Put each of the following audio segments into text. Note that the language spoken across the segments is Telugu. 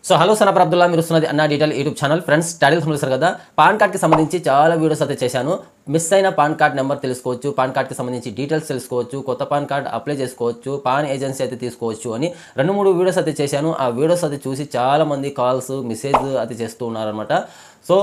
సో హలో సనప్ అబ్దుల్లా మీరు వస్తున్నది అన్న detail YouTube channel. Friends, titles చూసారు కదా, పాన్ కార్డ్కి సంబంధించి చాలా వీడియోస్ అయితే చేశాను. మిస్ అయిన పాన్ కార్డ్ నెంబర్ తెలుసుకోవచ్చు, పాన్ కార్డ్కి సంబంధించి డీటెయిల్స్ తెలుసుకోవచ్చు, కొత్త పాన్ కార్డ్ అప్లై చేసుకోవచ్చు, పాన్ ఏజెన్సీ అయితే తీసుకోవచ్చు అని 2-3 వీడియోస్ అయితే చేశాను. ఆ వీడియోస్ అయితే చూసి చాలామంది కాల్స్ మెసేజ్ అయితే చేస్తూ ఉన్నారనమాట. సో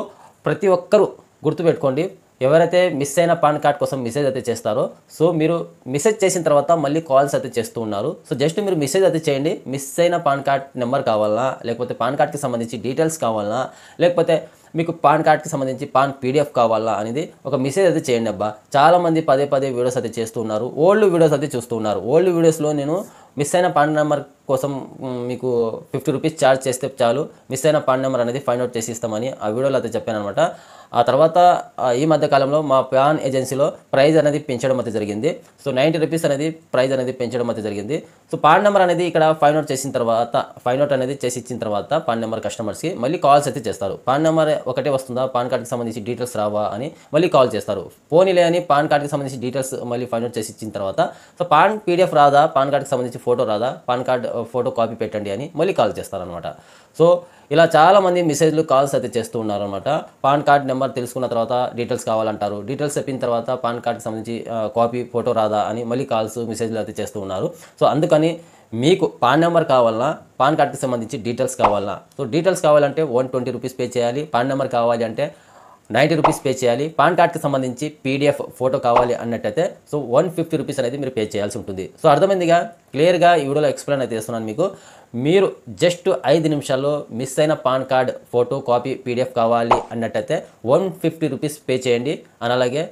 ప్రతి ఒక్కరూ గుర్తుపెట్టుకోండి, ఎవరైతే మిస్ అయిన పాన్ కార్డ్ కోసం మెసేజ్ అయితే చేస్తారో, సో మీరు మెసేజ్ చేసిన తర్వాత మళ్ళీ కాల్స్ అయితే చేస్తూ ఉన్నారు. సో జస్ట్ మీరు మెసేజ్ అయితే చేయండి, మిస్ అయిన పాన్ కార్డ్ నెంబర్ కావాలన్నా, లేకపోతే పాన్ కార్డ్కి సంబంధించి డీటెయిల్స్ కావాలన్నా, లేకపోతే మీకు పాన్ కార్డ్కి సంబంధించి పాన్ పీడిఎఫ్ కావాలా అనేది ఒక మెసేజ్ అయితే చేయండి అబ్బా. చాలామంది పదే వీడియోస్ అయితే చేస్తూ ఉన్నారు, ఓల్డ్ వీడియోస్ అయితే చూస్తూ ఉన్నారు. ఓల్డ్ వీడియోస్లో నేను మిస్ అయిన పాన్ నెంబర్ కోసం మీకు 50 రూపీస్ ఛార్జ్ చేస్తే చాలు, మిస్ అయిన పాన్ నెంబర్ అనేది ఫైండ్ అవుట్ చేసి ఇస్తామని ఆ వీడియోలో అయితే చెప్పాను అనమాట. ఆ తర్వాత ఈ మధ్య కాలంలో మా పాన్ ఏజెన్సీలో ప్రైజ్ అనేది పెంచడం అయితే జరిగింది. సో 90 రూపీస్ అనేది ప్రైజ్ అనేది పెంచడం అయితే జరిగింది. సో పాన్ నెంబర్ అనేది ఇక్కడ ఫైండ్ అవుట్ చేసిన తర్వాత, ఫైండ్ అవుట్ అనేది చేసి ఇచ్చిన తర్వాత పాన్ నెంబర్ కస్టమర్స్కి మళ్ళీ కాల్స్ అయితే చేస్తారు. పాన్ నెంబర్ ఒకటే వస్తుందా, పాన్ కార్డ్కి సంబంధించి డీటెయిల్స్ రావా అని మళ్ళీ కాల్ చేస్తారు. పోనీలే అని పాన్ కార్డ్కి సంబంధించి డీటెయిల్స్ మళ్ళీ ఫైండ్ అవుట్ చేసి ఇచ్చిన తర్వాత, సో పాన్ పీడిఎఫ్ రాదా, పాన్ కార్డ్కి సంబంధించి ఫోటో రాదా, పాన్ కార్డ్ ఫోటో కాపీ పెట్టండి అని మళ్ళీ కాల్ చేస్తారనమాట. సో ఇలా చాలామంది మెసేజ్లు కాల్స్ అయితే చేస్తూ ఉన్నారనమాట. పాన్ కార్డ్ నెంబర్ తెలుసుకున్న తర్వాత డీటెయిల్స్ కావాలంటారు, డీటెయిల్స్ చెప్పిన తర్వాత పాన్ కార్డ్కి సంబంధించి కాపీ ఫోటో రాదా అని మళ్ళీ కాల్స్ మెసేజ్లు అయితే చేస్తూ ఉన్నారు. సో అందుకని మీకు పాన్ నెంబర్ కావాలన్నా, పాన్ కార్డ్కి సంబంధించి డీటెయిల్స్ కావాలన్నా, సో డీటెయిల్స్ కావాలంటే 120 రూపీస్ పే చేయాలి, పాన్ నెంబర్ కావాలి అంటే 90 రూపీస్ పే చేయాలి, పాన్ కార్డ్కి సంబంధించి పీడిఎఫ్ ఫోటో కావాలి అన్నట్టయితే సో 150 రూపీస్ అనేది మీరు పే చేయాల్సి ఉంటుంది. సో అర్థమైందిగా, క్లియర్గా ఈ వీడియోలో ఎక్స్ప్లెయిన్ అయితే చేస్తున్నాను మీకు. మీరు జస్ట్ 5 నిమిషాల్లో మిస్ అయిన pan card photo copy PDF కావాలి అన్నట్టయితే 150 రూపీస్ పే చేయండి. అని అలాగే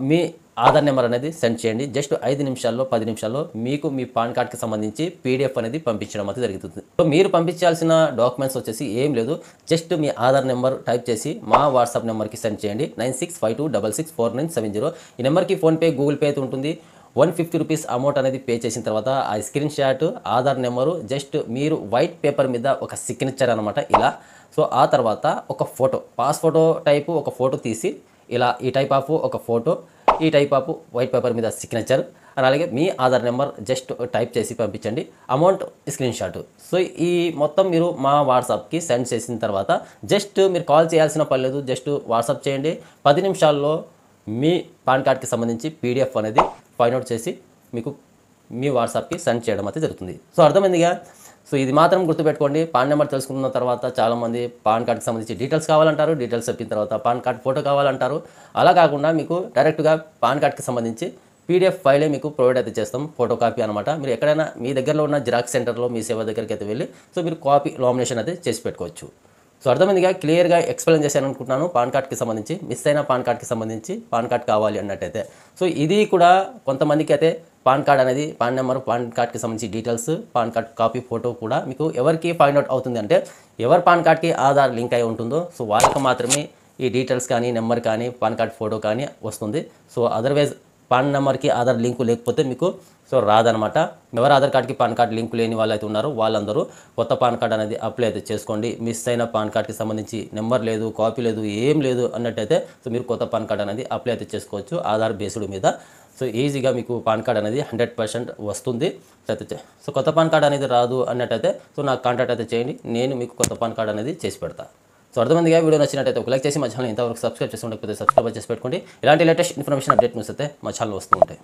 మీ ఆధార్ నెంబర్ అనేది సెండ్ చేయండి. జస్ట్ 5 నిమిషాల్లో 10 నిమిషాల్లో మీకు మీ పాన్ కార్డ్కి సంబంధించి పీడిఎఫ్ అనేది పంపించడం అయితే జరుగుతుంది. సో మీరు పంపించాల్సిన డాక్యుమెంట్స్ వచ్చేసి ఏం లేదు, జస్ట్ మీ ఆధార్ నెంబర్ టైప్ చేసి మా వాట్సాప్ నెంబర్కి సెండ్ చేయండి. 9652664970. ఈ నెంబర్కి ఫోన్పే, గూగుల్ పే అయితే ఉంటుంది. 150 రూపీస్ అమౌంట్ అనేది పే చేసిన తర్వాత ఆ screen shot, Aadhaar number, just మీరు వైట్ పేపర్ మీద ఒక సిగ్నేచర్ అనమాట ఇలా. సో ఆ తర్వాత ఒక ఫోటో, పాస్ ఫోటో టైపు ఒక ఫోటో తీసి ఇలా, ఈ టైప్ ఆఫ్ ఒక ఫోటో, ఈ టైప్ ఆఫ్ వైట్ పేపర్ మీద సిగ్నేచర్, అలాగే మీ ఆధార్ నెంబర్ జస్ట్ టైప్ చేసి పంపించండి, అమౌంట్ స్క్రీన్ షాట్. సో ఈ మొత్తం మీరు మా వాట్సాప్కి సెండ్ చేసిన తర్వాత జస్ట్ మీరు కాల్ చేయాల్సిన పని లేదు, జస్ట్ వాట్సాప్ చేయండి. 10 నిమిషాల్లో మీ పాన్ కార్డ్కి సంబంధించి పీడిఎఫ్ అనేది ఫైండ్ అవుట్ చేసి మీకు మీ వాట్సాప్కి సెండ్ చేయడం అయితే జరుగుతుంది. సో అర్థమైందిగా. సో ఇది మాత్రం గుర్తుపెట్టుకోండి. పాన్ నెంబర్ తెలుసుకున్న తర్వాత చాలామంది పాన్ కార్డ్కి సంబంధించి డీటెయిల్స్ కావాలంటారు, డీటెయిల్స్ చెప్పిన తర్వాత పాన్ కార్డ్ ఫోటో కావాలంటారు. అలా కాకుండా మీకు డైరెక్ట్గా పాన్ కార్డ్కి సంబంధించి పీడిఎఫ్ ఫైలే మీకు ప్రొవైడ్ అయితే చేస్తాం, ఫోటో కాపీ అనమాట. మీరు ఎక్కడైనా మీ దగ్గరలో ఉన్న జిరాక్స్ సెంటర్లో మీ సేవ దగ్గరికి అయితే వెళ్ళి సో మీరు కాపీ లామినేషన్ అయితే చేసి పెట్టుకోవచ్చు. సో అర్థమైందిగా, క్లియర్గా ఎక్స్ప్లెయిన్ చేశాను అనుకుంటున్నాను. పాన్ కార్డ్కి సంబంధించి మిస్ అయిన పాన్ కార్డ్కి సంబంధించి పాన్ కార్డ్ కావాలి అన్నట్టయితే సో ఇది కూడా కొంతమందికి అయితే పాన్ కార్డ్ అనేది, పాన్ నెంబర్, పాన్ కార్డ్కి సంబంధించి details, pan card copy photo కూడా మీకు ఎవరికి ఫైండ్ అవుట్ అవుతుంది అంటే ఎవరి పాన్ కార్డ్కి ఆధార్ లింక్ అయి ఉంటుందో సో వాళ్ళకి మాత్రమే ఈ డీటెయిల్స్ కానీ, నెంబర్ కానీ, పాన్ కార్డ్ ఫోటో కానీ వస్తుంది. సో అదర్వైజ్ పాన్ నెంబర్కి ఆధార్ లింకు లేకపోతే మీకు సో రాదనమాట. ఎవరు ఆధార్ కార్డ్కి పాన్ కార్డ్ లింకు లేని వాళ్ళు అయితే ఉన్నారో వాళ్ళందరూ కొత్త పాన్ కార్డ్ అనేది అప్లై అయితే చేసుకోండి. మిస్ అయిన పాన్ కార్డ్కి సంబంధించి నెంబర్ లేదు, కాపీ లేదు, ఏం లేదు అన్నట్టయితే సో మీరు కొత్త పాన్ కార్డ్ అనేది అప్లై అయితే చేసుకోవచ్చు ఆధార్ బేస్డ్ మీద. సో ఈజీగా మీకు పాన్ కార్డ్ అనేది 100% వస్తుంది. సో కొత్త పాన్ కార్డ్ అనేది రాదు అన్నట్టయితే సో నాకు కాంటాక్ట్ అయితే చేయండి, నేను మీకు కొత్త పాన్ కార్డ్ అనేది చేసి పెడతా. సో అర్థమైందిగా, వీడియో నచ్చినట్టయితే ఒక లైక్ చేసి మా ఛానల్ ఇంతవరకు సబ్స్క్రైబ్ చేసి ఉండకపోతే సబ్స్క్రైబ్ చేసి పెట్టుకోండి. ఇలాంటి లేటెస్ట్ ఇన్ఫర్మేషన్, అప్డేట్ న్యూస్ అయితే మా ఛానల్ వస్తూ ఉంటాయి.